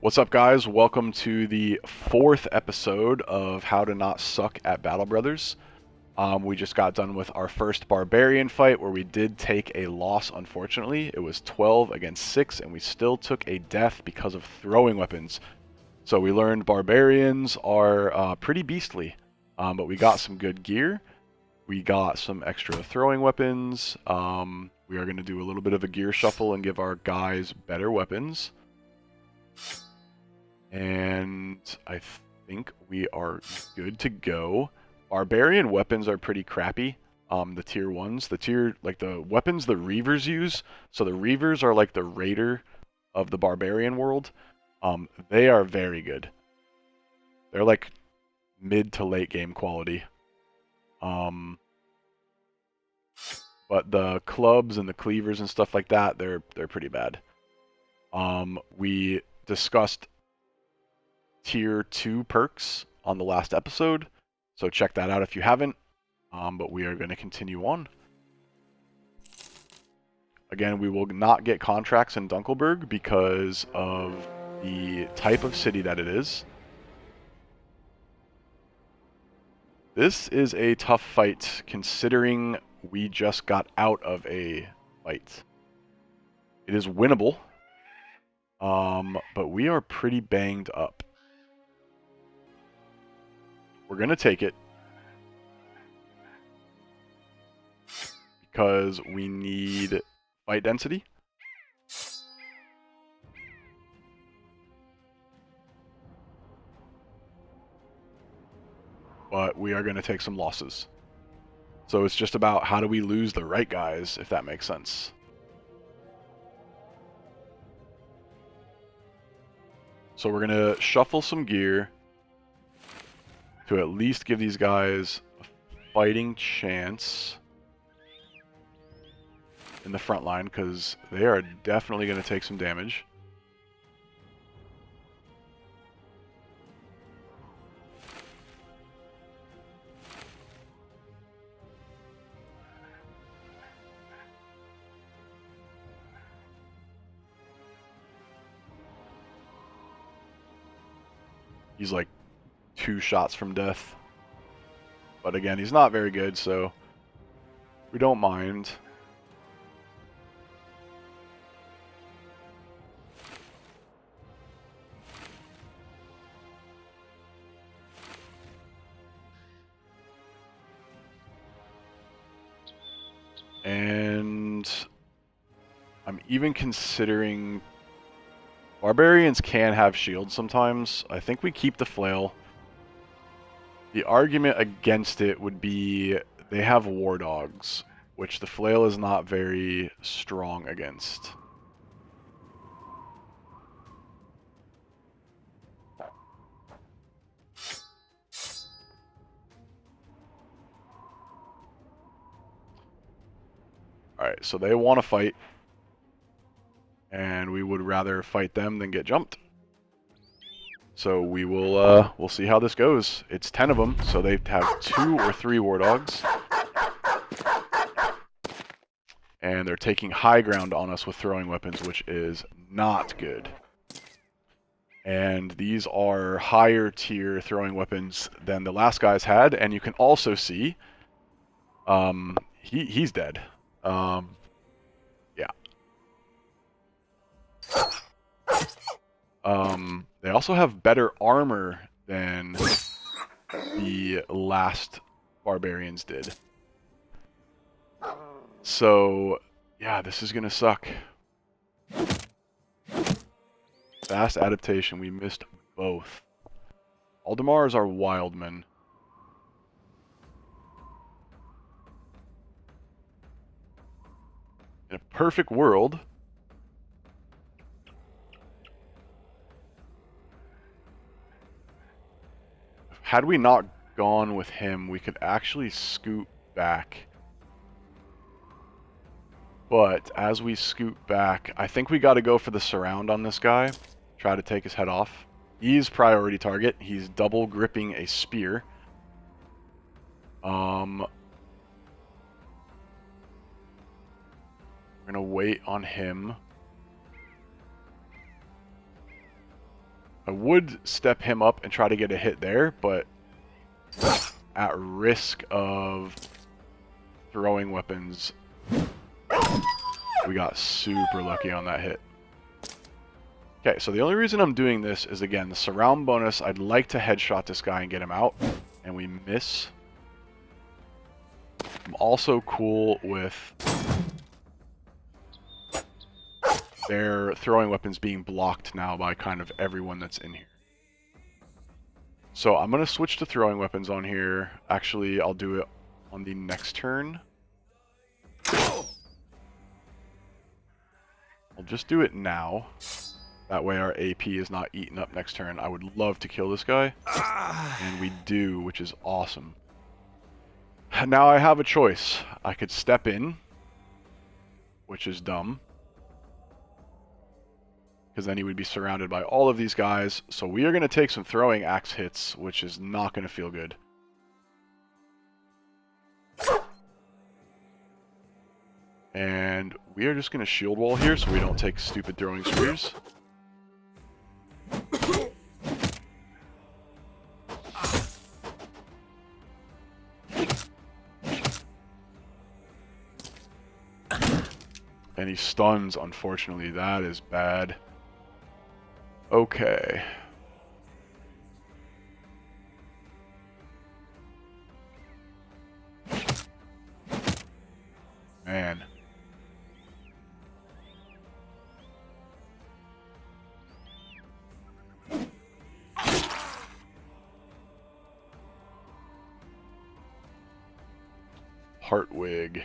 What's up, guys? Welcome to the fourth episode of How to Not Suck at Battle Brothers. We just got done with our first barbarian fight where we did take a loss, unfortunately. It was 12 against 6, and we still took a death because of throwing weapons. So we learned barbarians are pretty beastly, but we got some good gear. We got some extra throwing weapons. We are going to do a little bit of a gear shuffle and give our guys better weapons. And I think we are good to go. Barbarian weapons are pretty crappy. The tier 1s. The weapons the Reavers use. So the Reavers are like the Raider of the Barbarian world. They are very good. They're like mid to late game quality. But the clubs and the cleavers and stuff like that, they're pretty bad. We discussed tier 2 perks on the last episode, so check that out if you haven't. But we are going to continue on. Again, we will not get contracts in Dunkelberg because of the type of city that it is. This is a tough fight considering we just got out of a fight. It is winnable, but we are pretty banged up. We're going to take it because we need fight density. But we are going to take some losses. So it's just about how do we lose the right guys, if that makes sense. So we're going to shuffle some gear to at least give these guys a fighting chance in the front line, because they are definitely going to take some damage. He's like 2 shots from death. But again, he's not very good, so we don't mind. And I'm even considering barbarians can have shields sometimes. I think we keep the flail. The argument against it would be they have war dogs, which the flail is not very strong against. Alright, so they want to fight, and we would rather fight them than get jumped. So we will, we'll see how this goes. It's 10 of them, so they have 2 or 3 war dogs. And they're taking high ground on us with throwing weapons, which is not good. And these are higher tier throwing weapons than the last guys had, and you can also see he's dead. Yeah. They also have better armor than the last barbarians did. So, yeah, this is gonna suck. Fast adaptation, we missed both. Aldemar is our wildman. In a perfect world, had we not gone with him, we could actually scoot back. But as we scoot back, I think we got to go for the surround on this guy. Try to take his head off. He's priority target. He's double gripping a spear. We're gonna wait on him. I would step him up and try to get a hit there, but at risk of throwing weapons, we got super lucky on that hit. Okay, so the only reason I'm doing this is, again, the surround bonus. I'd like to headshot this guy and get him out, and we miss. I'm also cool with their throwing weapons being blocked now by kind of everyone that's in here. So I'm going to switch to throwing weapons on here. Actually, I'll do it on the next turn. I'll just do it now. That way our AP is not eaten up next turn. I would love to kill this guy. And we do, which is awesome. Now I have a choice. I could step in, which is dumb, because then he would be surrounded by all of these guys. So we are going to take some throwing axe hits, which is not going to feel good. And we are just going to shield wall here so we don't take stupid throwing spears. And he stuns, unfortunately. That is bad. Okay. Man. Heartwig.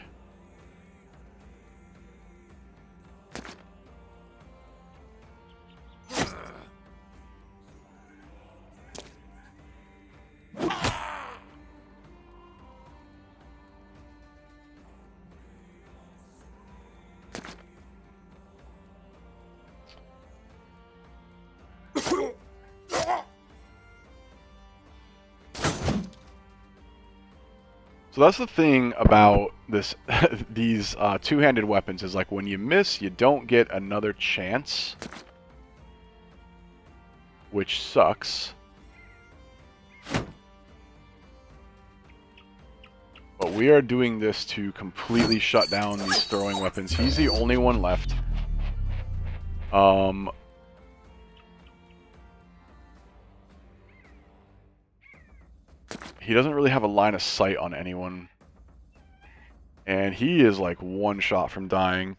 So that's the thing about this, these two-handed weapons is like when you miss, you don't get another chance, which sucks. But we are doing this to completely shut down these throwing weapons. He's the only one left. He doesn't really have a line of sight on anyone. And he is like one shot from dying.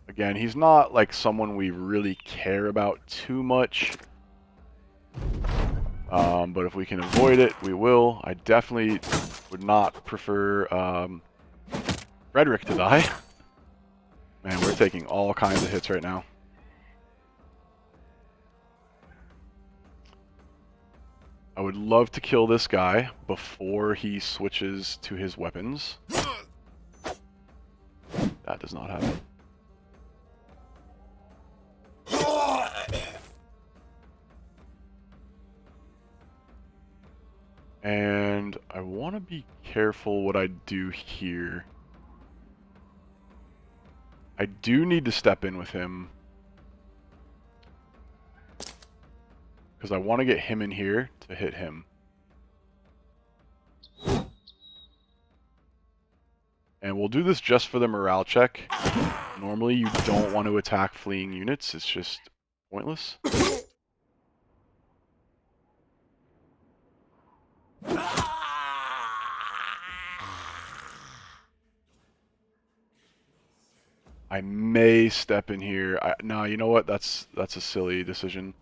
Again, he's not like someone we really care about too much. But if we can avoid it, we will. I definitely would not prefer Frederick to die. Man, we're taking all kinds of hits right now. I would love to kill this guy before he switches to his weapons. That does not happen. And I want to be careful what I do here. I do need to step in with him, because I want to get him in here to hit him. And we'll do this just for the morale check. Normally you don't want to attack fleeing units, it's just pointless. I may step in here. No, you know what? That's a silly decision.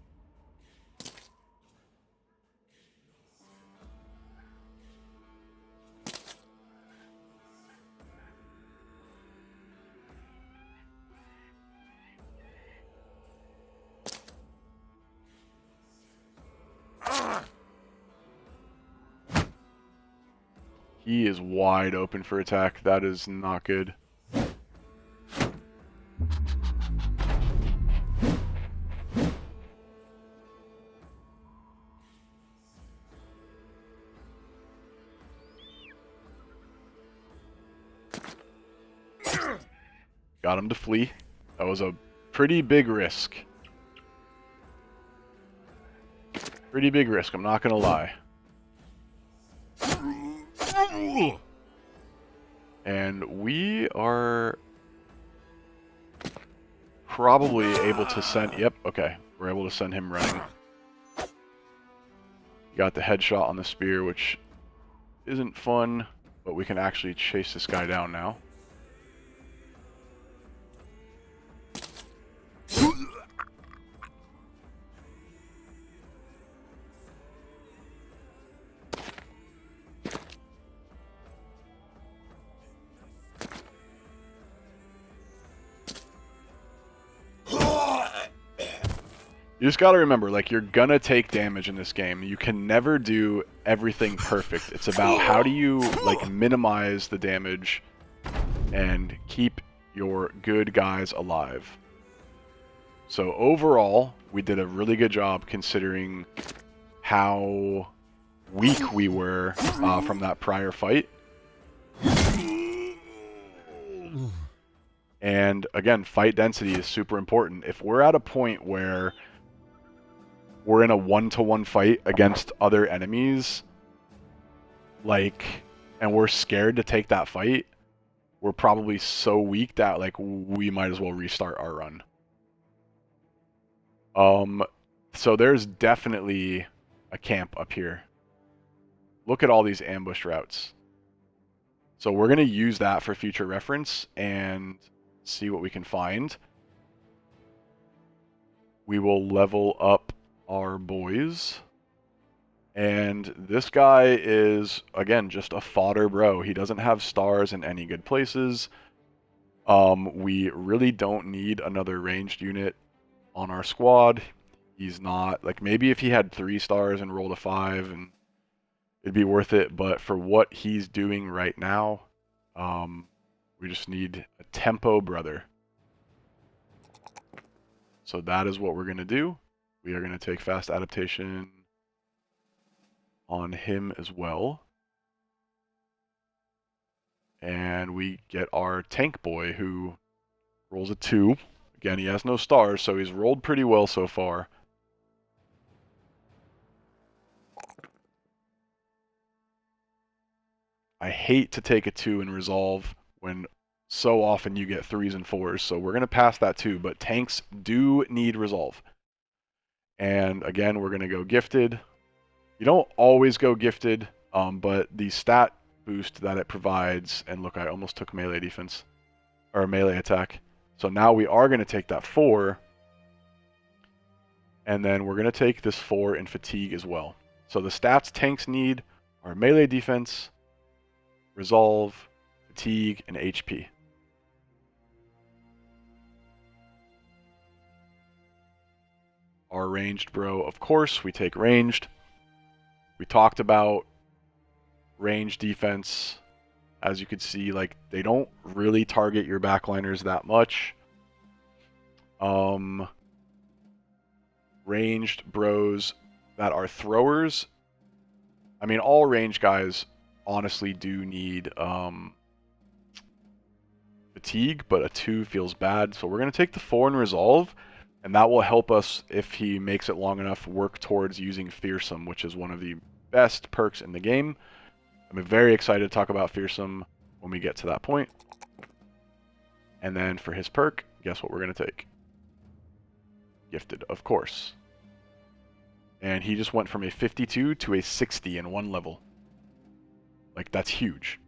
He is wide open for attack. That is not good. Got him to flee. That was a pretty big risk. Pretty big risk, I'm not gonna lie. And we are probably able to send... Yep, okay. We're able to send him running. Got the headshot on the spear, which isn't fun, but we can actually chase this guy down now. You just gotta remember, like, you're gonna take damage in this game. You can never do everything perfect. It's about how do you, like, minimize the damage and keep your good guys alive. So overall, we did a really good job considering how weak we were from that prior fight. And again, fight density is super important. If we're at a point where we're in a one-to-one fight against other enemies, like, and we're scared to take that fight, we're probably so weak that, like, we might as well restart our run. So there's definitely a camp up here. Look at all these ambush routes. So we're going to use that for future reference and see what we can find. We will level up our boys. And this guy is, again, just a fodder bro. He doesn't have stars in any good places. We really don't need another ranged unit on our squad. He's not, like, maybe if he had 3 stars and rolled a 5, and it'd be worth it, but for what he's doing right now, we just need a tempo brother. So that is what we're going to do. We are going to take fast adaptation on him as well. And we get our tank boy, who rolls a 2. Again, he has no stars, so he's rolled pretty well so far. I hate to take a 2 and resolve when so often you get 3s and 4s, so we're going to pass that too, but tanks do need resolve. And again, we're going to go gifted. You don't always go gifted, but the stat boost that it provides, and look, I almost took melee defense, or melee attack. So now we are going to take that 4, and then we're going to take this 4 in fatigue as well. So the stats tanks need are melee defense, resolve, fatigue, and HP. Our ranged bro, of course, we take ranged. We talked about range defense. As you could see, like, they don't really target your backliners that much. Ranged bros that are throwers. I mean, all range guys honestly do need fatigue, but a 2 feels bad. So we're going to take the 4 and resolve, and that will help us, if he makes it long enough, work towards using fearsome, which is one of the best perks in the game. I'm very excited to talk about fearsome when we get to that point. And then for his perk, guess what we're going to take? Gifted, of course. And he just went from a 52 to a 60 in 1 level. Like, that's huge.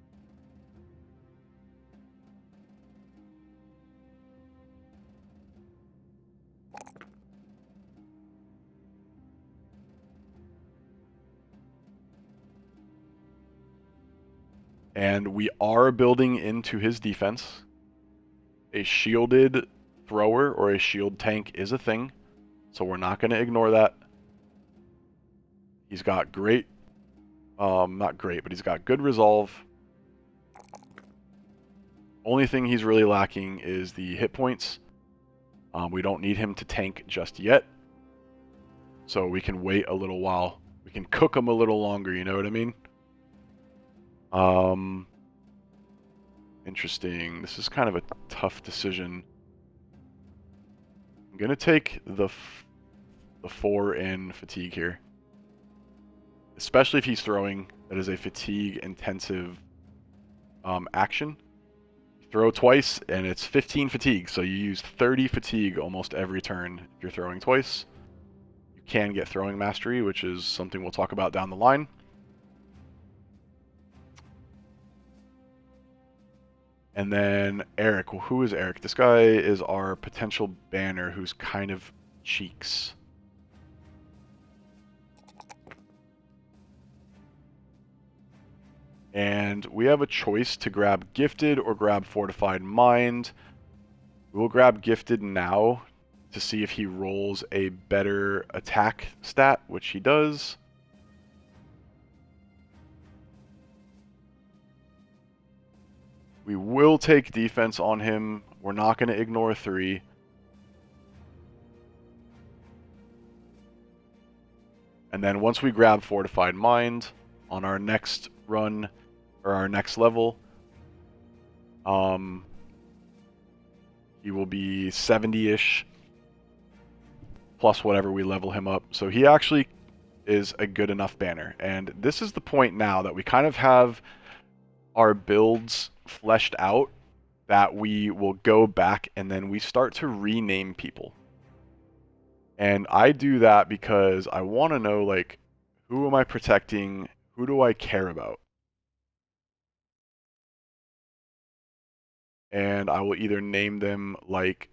And we are building into his defense. A shielded thrower or a shield tank is a thing, so we're not going to ignore that. He's got great, not great, but he's got good resolve. Only thing he's really lacking is the hit points. We don't need him to tank just yet, so we can wait a little while. We can cook him a little longer, you know what I mean? Interesting. This is kind of a tough decision. I'm going to take the 4 in fatigue here. especially if he's throwing. That is a fatigue intensive action. Throw twice, and it's 15 fatigue, so you use 30 fatigue almost every turn if you're throwing twice. You can get throwing mastery, which is something we'll talk about down the line. And then Eric. Well, who is Eric? This guy is our potential banner who's kind of cheeks. And we have a choice to grab Gifted or grab Fortified Mind. We'll grab Gifted now to see if he rolls a better attack stat, which he does. We will take defense on him. We're not going to ignore 3. And then once we grab Fortified Mind on our next run, or our next level, he will be 70-ish, plus whatever we level him up. So he actually is a good enough banner. And this is the point now that we kind of have our builds fleshed out, that we will go back and then we start to rename people. And I do that because I want to know, like, who am I protecting? Who do I care about? And I will either name them like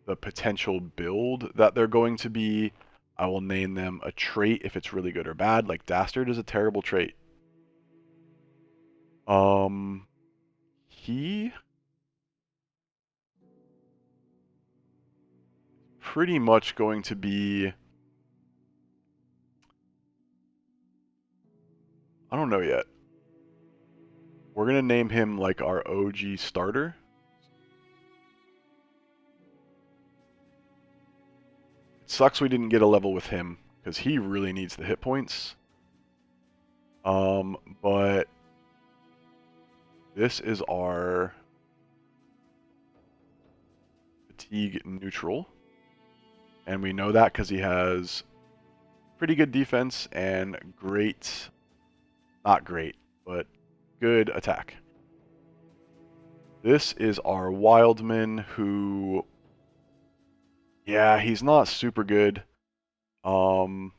the potential build that they're going to be. I will name them a trait if it's really good or bad. Like Dastard is a terrible trait. He pretty much going to be, I don't know yet. We're going to name him like our OG starter. It sucks we didn't get a level with him because he really needs the hit points. But this is our fatigue neutral. And we know that because he has pretty good defense and great, not great, but good attack. This is our Wildman who, yeah, he's not super good. We'll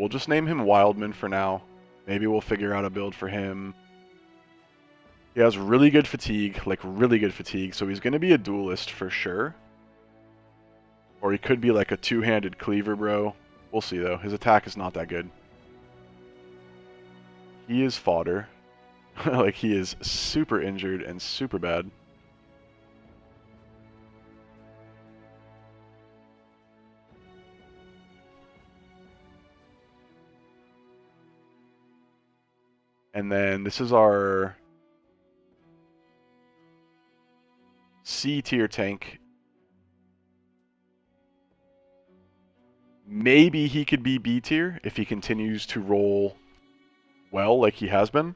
just name him Wildman for now. Maybe we'll figure out a build for him. He has really good fatigue, like really good fatigue, so he's going to be a duelist for sure. Or he could be like a two-handed cleaver, bro. We'll see, though. His attack is not that good. He is fodder. Like, he is super injured and super bad. And then this is our C tier tank. Maybe he could be B tier if he continues to roll well like he has been.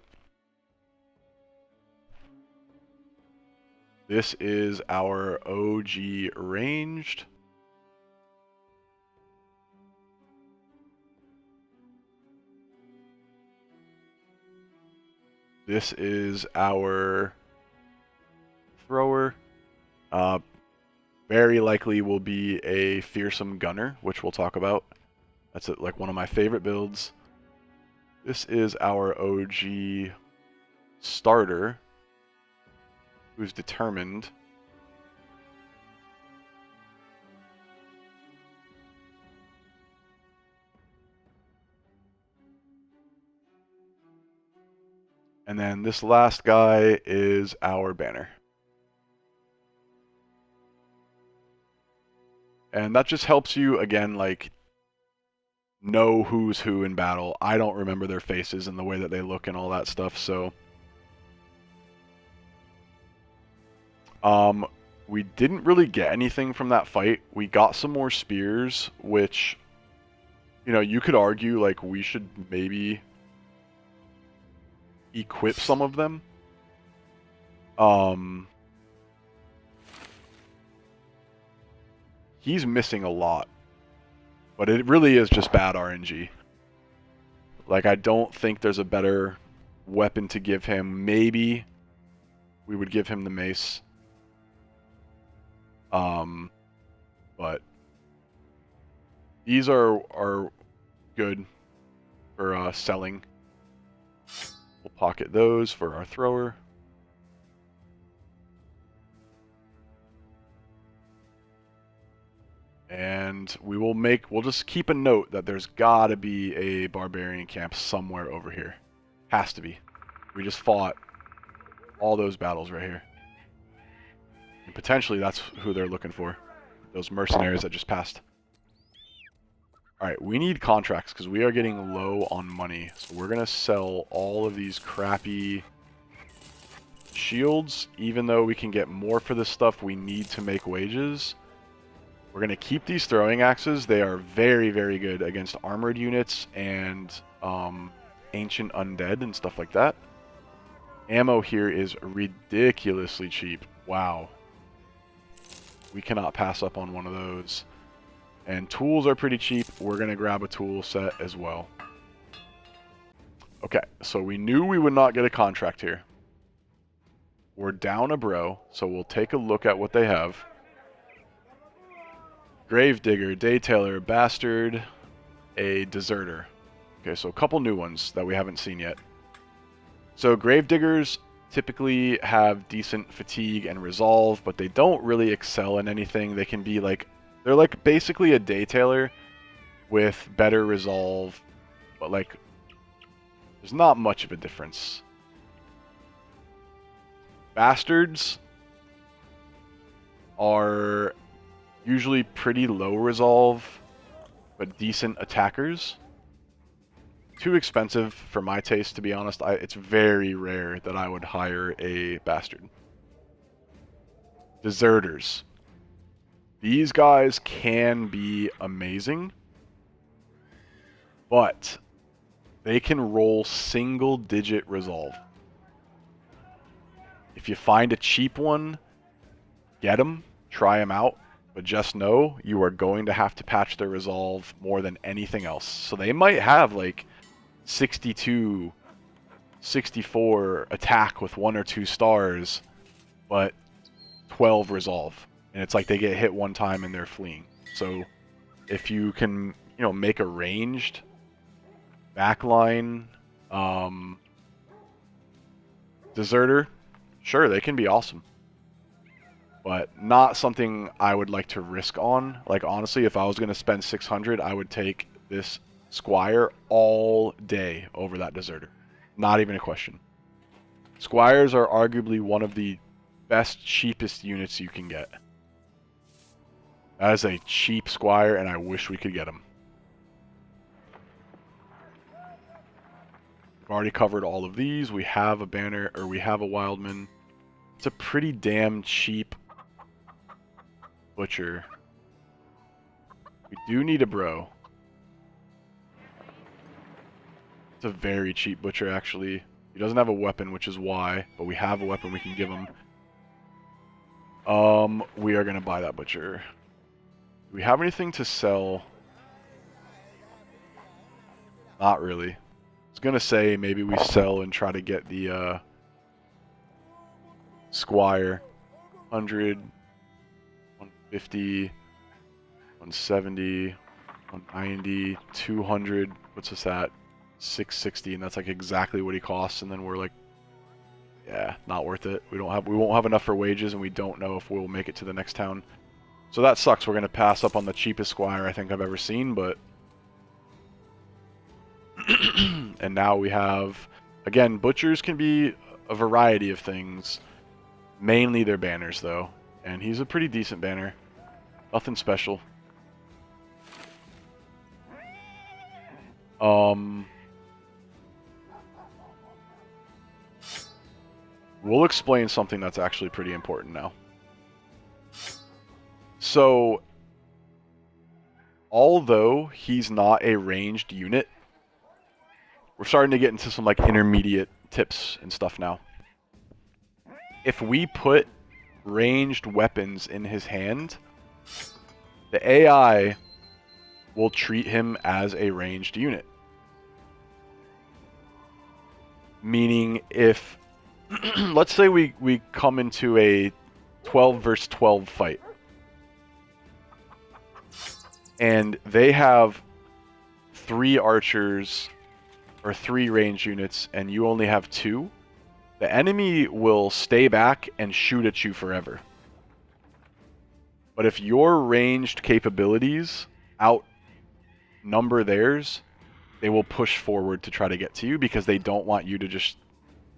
This is our OG ranged. This is our thrower. Very likely will be a fearsome gunner, which we'll talk about. That's like one of my favorite builds. This is our OG starter, who's determined. And then this last guy is our banner. And that just helps you, again, like, know who's who in battle. I don't remember their faces and the way that they look and all that stuff, so... we didn't really get anything from that fight. We got some more spears, which, you know, you could argue, like, we should maybe equip some of them. He's missing a lot. But it really is just bad RNG. Like, I don't think there's a better weapon to give him. Maybe we would give him the mace. But these are good for selling. We'll pocket those for our thrower. And we'll just keep a note that there's gotta be a barbarian camp somewhere over here. Has to be. We just fought all those battles right here. And potentially that's who they're looking for. Those mercenaries that just passed. Alright, we need contracts because we are getting low on money. So we're going to sell all of these crappy shields. Even though we can get more for this stuff, we need to make wages. We're going to keep these throwing axes. They are very, very good against armored units and ancient undead and stuff like that. Ammo here is ridiculously cheap. Wow. We cannot pass up on one of those. And tools are pretty cheap. We're going to grab a tool set as well. Okay, so we knew we would not get a contract here. We're down a bro, so we'll take a look at what they have. Gravedigger, Daytailor, Bastard, a Deserter. Okay, so a couple new ones that we haven't seen yet. So Gravediggers typically have decent fatigue and resolve, but they don't really excel in anything. They can be like, they're like basically a Daytailor with better resolve, but like there's not much of a difference. Bastards are usually pretty low resolve, but decent attackers. Too expensive for my taste, to be honest. It's very rare that I would hire a bastard. Deserters. These guys can be amazing, but they can roll single-digit resolve. If you find a cheap one, get them, try them out, but just know you are going to have to patch their resolve more than anything else. So they might have like 62, 64 attack with 1 or 2 stars, but 12 resolve. And it's like they get hit one time and they're fleeing. So if you can, make a ranged backline deserter, sure, they can be awesome. But not something I would like to risk on. Like, honestly, if I was going to spend 600, I would take this Squire all day over that deserter. Not even a question. Squires are arguably one of the best, cheapest units you can get. That is a cheap Squire, and I wish we could get him. We've already covered all of these. We have a banner, or we have a Wildman. It's a pretty damn cheap butcher. We do need a bro. It's a very cheap butcher, actually. He doesn't have a weapon, which is why, but we have a weapon we can give him. We are going to buy that butcher. Do we have anything to sell? Not really. I was going to say maybe we sell and try to get the Squire. 100, 150, 170, 190, 200. What's this at? 660, and that's like exactly what he costs. And then we're like, yeah, not worth it. We won't have enough for wages, and we don't know if we'll make it to the next town. So that sucks. We're gonna pass up on the cheapest Squire I think I've ever seen, but and now we have, again, butchers can be a variety of things. Mainly their banners, though, and he's a pretty decent banner. Nothing special. We'll explain something that's actually pretty important now. So, although he's not a ranged unit, we're starting to get into some like intermediate tips and stuff now. If we put ranged weapons in his hand, the AI we'll treat him as a ranged unit. Meaning if, let's say we come into a 12 versus 12 fight, and they have 3 archers or 3 range units, and you only have 2, the enemy will stay back and shoot at you forever. But if your ranged capabilities outnumber theirs, they will push forward to try to get to you because they don't want you to just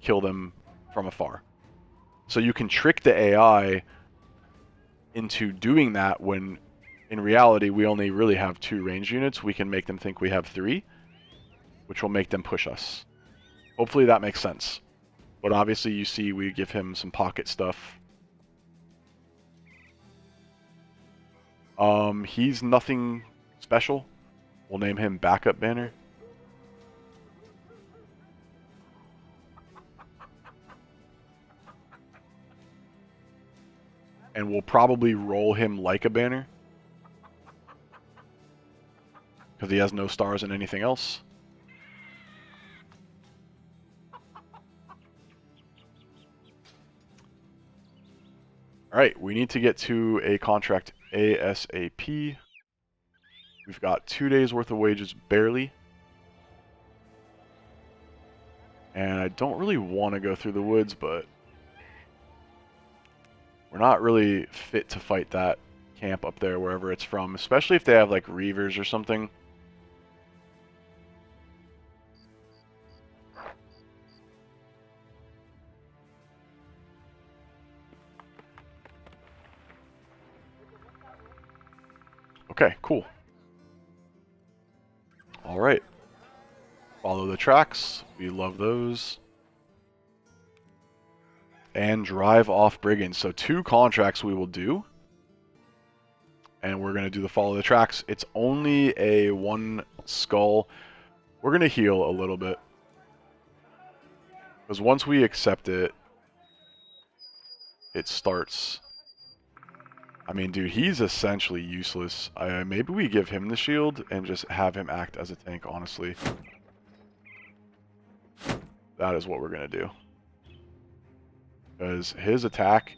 kill them from afar. So you can trick the AI into doing that when in reality we only really have 2 range units. We can make them think we have 3, which will make them push us. Hopefully that makes sense. But obviously you see we give him some pocket stuff. He's nothing special. We'll name him Backup Banner. And we'll probably roll him like a banner. Because he has no stars in anything else. Alright, we need to get to a contract ASAP. We've got 2 days worth of wages barely. And I don't really want to go through the woods, but we're not really fit to fight that camp up there wherever it's from, especially if they have like reavers or something. Okay, cool. Alright. Follow the tracks. We love those. And drive off brigands. So 2 contracts we will do. And we're going to do the follow the tracks. It's only a 1 skull. We're going to heal a little bit. Because once we accept it, it starts. I mean, dude, he's essentially useless. Maybe we give him the shield and just have him act as a tank, honestly. That is what we're going to do. Because his attack...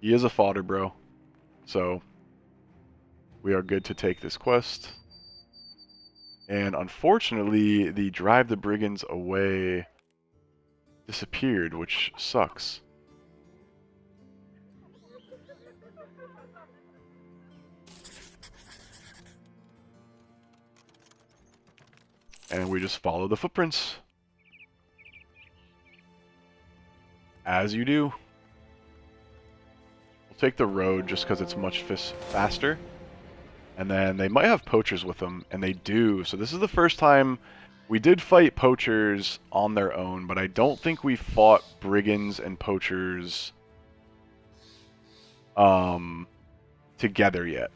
He is a fodder, bro. So, we are good to take this quest. And unfortunately, the drive the brigands away disappeared, which sucks. And we just follow the footprints. As you do. We'll take the road just because it's much faster. And then they might have poachers with them, and they do. So this is the first time we did fight poachers on their own, but I don't think we fought brigands and poachers together yet.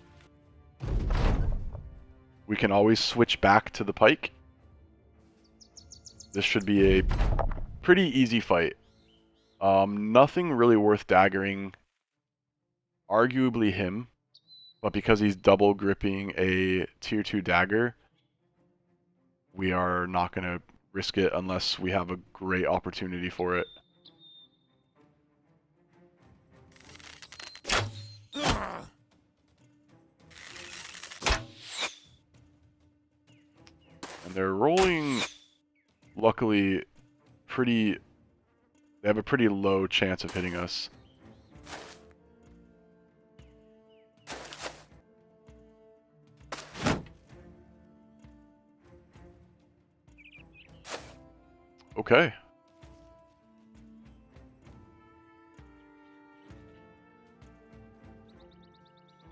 We can always switch back to the pike. This should be a pretty easy fight. Nothing really worth daggering. Arguably him. But because he's double gripping a tier 2 dagger, we are not going to risk it unless we have a great opportunity for it. And they're rolling, luckily, they have a pretty low chance of hitting us. Okay.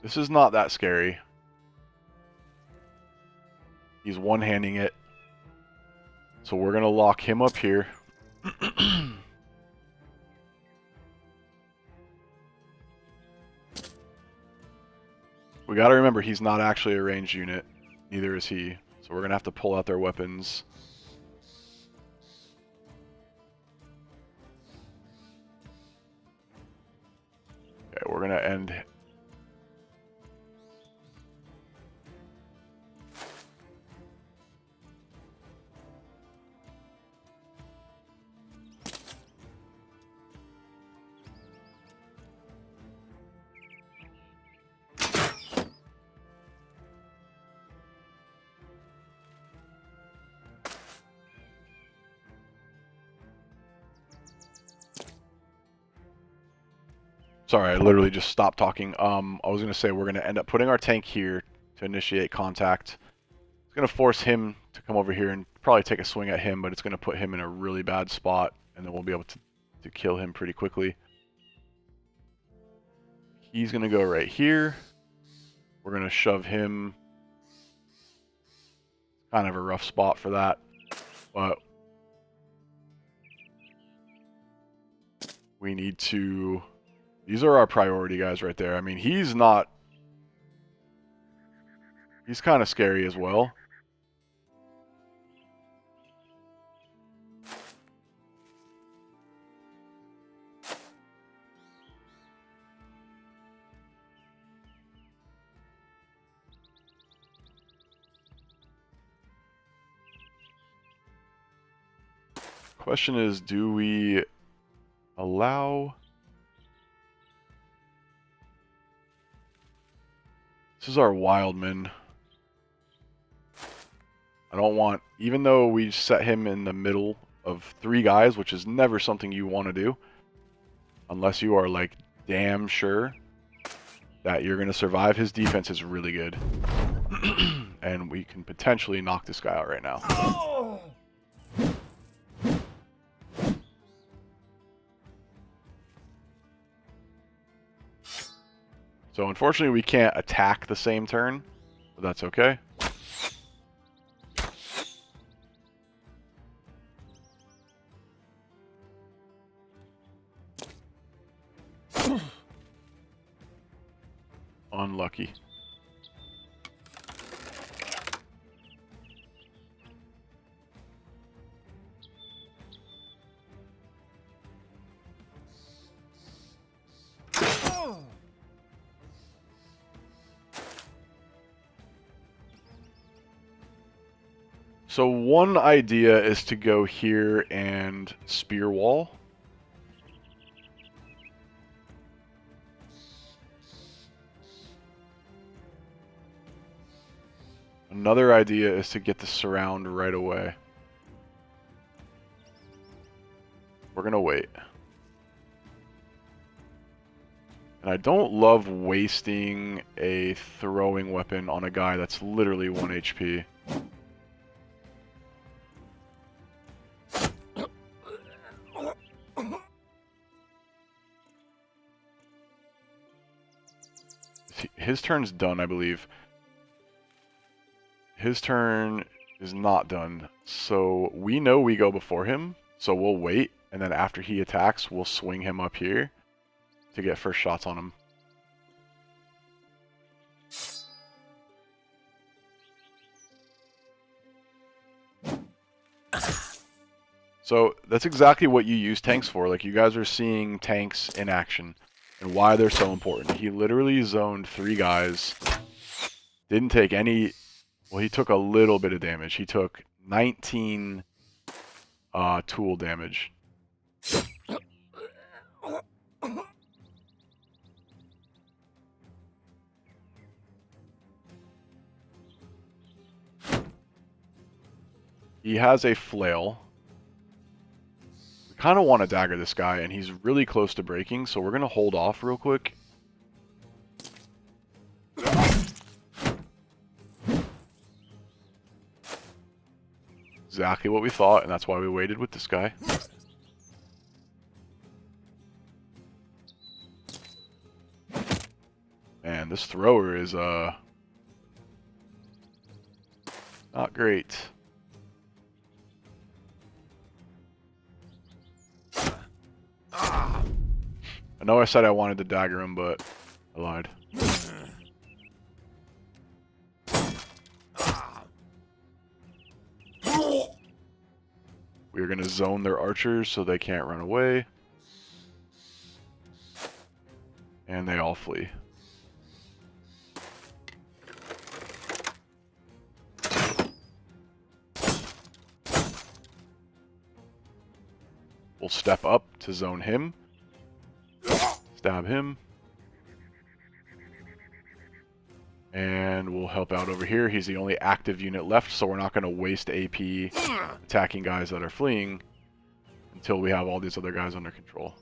This is not that scary. He's one-handing it. So we're going to lock him up here. We got to remember he's not actually a ranged unit. Neither is he. So we're going to have to pull out their weapons. Okay, we're going to end sorry, I literally just stopped talking. I was going to say we're going to end up putting our tank here to initiate contact. It's going to force him to come over here and probably take a swing at him, but it's going to put him in a really bad spot, and then we'll be able to kill him pretty quickly. He's going to go right here. We're going to shove him. Kind of a rough spot for that, but we need to... These are our priority guys right there. I mean, he's not... He's kind of scary as well. Question is, do we allow... This is our wildman. I don't want... Even though we set him in the middle of 3 guys, which is never something you want to do, unless you are, like, damn sure that you're going to survive, his defense is really good. And we can potentially knock this guy out right now. Oh! So unfortunately we can't attack the same turn, but that's okay. Unlucky. So one idea is to go here and spear wall. Another idea is to get the surround right away. We're gonna wait. And I don't love wasting a throwing weapon on a guy that's literally 1 HP. His turn's done, I believe. His turn is not done. So we know we go before him, so we'll wait, and then after he attacks, we'll swing him up here to get first shots on him. So that's exactly what you use tanks for. Like, you guys are seeing tanks in action and why they're so important. He literally zoned 3 guys, didn't take any... Well, he took a little bit of damage. He took 19 tool damage. He has a flail. We kind of want to dagger this guy, and he's really close to breaking, so we're going to hold off real quick. Exactly what we thought, and that's why we waited with this guy. Man, this thrower is not great. I know I said I wanted to dagger him, but I lied. We're going to zone their archers so they can't run away. And they all flee. We'll step up to zone him. Stab him. And we'll help out over here. He's the only active unit left, so we're not going to waste AP attacking guys that are fleeing until we have all these other guys under control.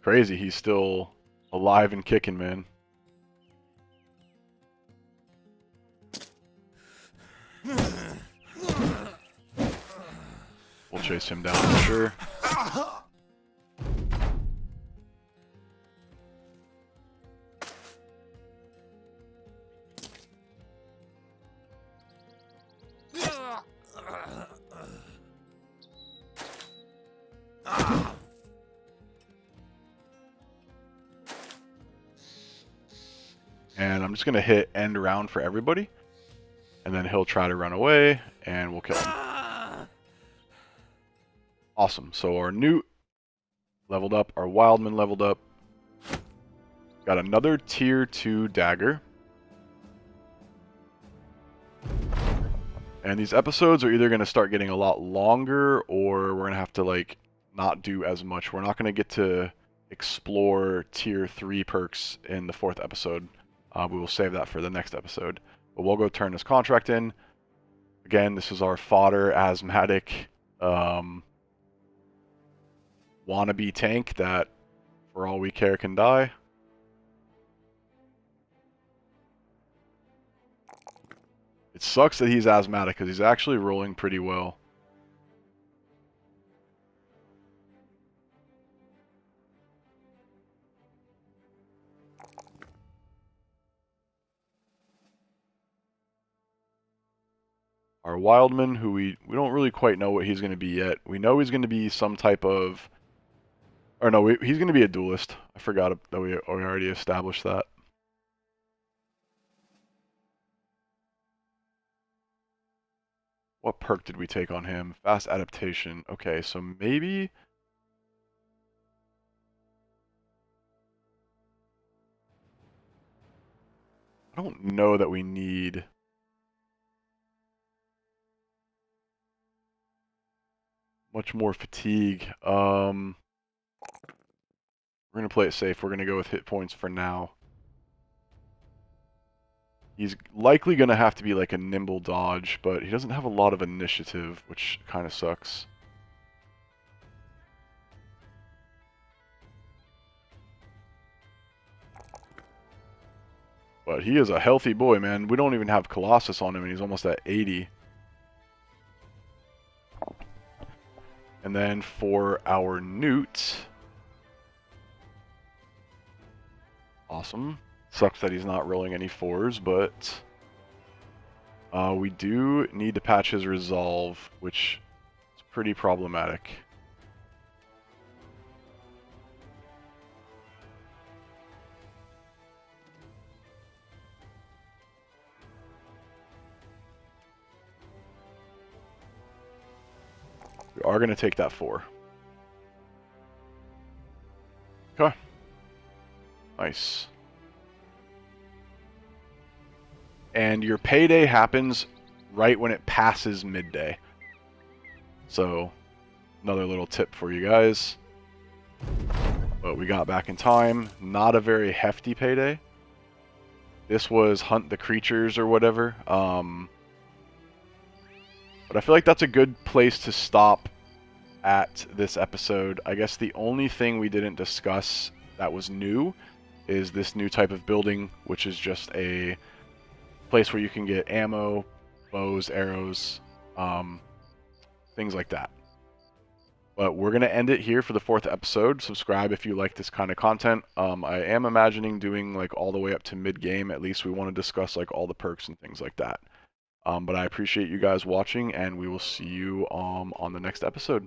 Crazy, he's still alive and kicking, man. We'll chase him down for sure. And I'm just going to hit end round for everybody. And then he'll try to run away, and we'll kill him. Awesome. So our Newt leveled up. Our Wildman leveled up. Got another tier 2 dagger. And these episodes are either going to start getting a lot longer, or we're going to have to, like, not do as much. We're not going to get to explore tier 3 perks in the 4th episode. We will save that for the next episode. But we'll go turn this contract in. Again, this is our fodder asthmatic wannabe tank that, for all we care, can die. It sucks that he's asthmatic because he's actually rolling pretty well. Our Wildman, who we don't really quite know what he's going to be yet. We know he's going to be some type of... Or no, he's going to be a duelist. I forgot that we already established that. What perk did we take on him? Fast adaptation. Okay, so maybe... I don't know that we need... much more fatigue. We're going to play it safe. We're going to go with hit points for now. He's likely going to have to be like a nimble dodge, but he doesn't have a lot of initiative, which kind of sucks. But he is a healthy boy, man. We don't even have Colossus on him, and he's almost at 80. And then for our Newt... Awesome. Sucks that he's not rolling any 4s, but... we do need to patch his resolve, which is pretty problematic. We are going to take that 4. Okay. Nice. And your payday happens right when it passes midday. So, another little tip for you guys. But we got back in time. Not a very hefty payday. This was hunt the creatures or whatever. But I feel like that's a good place to stop at this episode. I guess the only thing we didn't discuss that was new is this new type of building, which is just a place where you can get ammo, bows, arrows, things like that. But we're going to end it here for the 4th episode. Subscribe if you like this kind of content. I am imagining doing like all the way up to mid-game. At least we want to discuss like all the perks and things like that. But I appreciate you guys watching, and we will see you on the next episode.